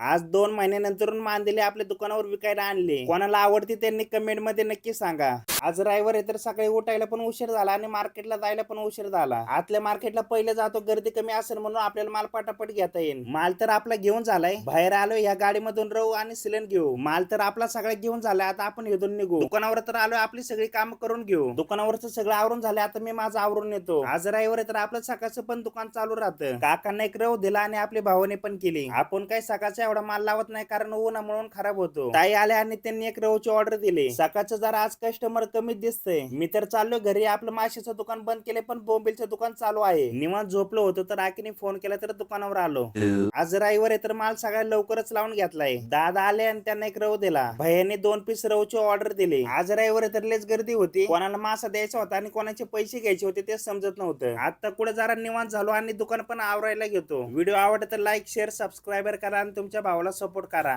आज 2 महिन्यानंतरून मांदेली आपल्या दुकानावर विकायला आणले. कोणाला आवडते त्यांनी कमेंट मध्ये नक्की सांगा. आज रविवार आहे तर सकाळी उठायला पण उशीर झाला आणि मार्केटला जायला पण उशीर झाला. आतल्या मार्केटला पहिले जातो, गर्दी कमी असेल म्हणून आपल्याला माल पटापट घेता येईल. माल तर आपला घेऊन झालाय. बाहेर आलो, या गाडीमधून राहू आणि सिलेंडर घेऊ. माल तर आपला सगळा घेऊन झालाय. आता आपण इथून निघू. दुकानावर तर आलो, आपली सगळी काम करून घेऊ. दुकानावरच सगळं आवरून झालं. आता मी माझं आवरून येतो. आज रविवार आहे तर आपलं सकाळचं पण दुकान चालू राहतं. काकांना एक रव दिला आणि आपली भावाने पण केली. आपण काही सकाळचा एवढा माल लावत नाही कारण उन्हामुळे खराब होतो. ताई आल्या आणि त्यांनी एक रवची ऑर्डर दिली. सकाळचं जरा आज कस्टमर कमी दिसतंय. मी तर चाललो घरी. आपलं माशीचं दुकान बंद केले पण बोंबिलचं दुकान चालू आहे. निवांत झोपलो होतो तर आकीने फोन केला तर दुकानावर आलो. आज रविवार आहे तर माल सगळ्या लवकरच लावून घेतलाय. दादा आले आणि त्यांना एक रव दिला. भैयाने 2 पीस रवची ऑर्डर दिली. आज रविवार आहे तर लयच गर्दी होती. कोणाला मासा द्यायचा होता आणि कोणाचे पैसे घ्यायचे होते ते समजत नव्हतं. आता कुठे जरा निवांत झालो आणि दुकान पण आवरायला घेतो. व्हिडिओ आवडला तर लाईक शेअर सबस्क्राईबर करा आणि तुमच्या भावाला सपोर्ट करा.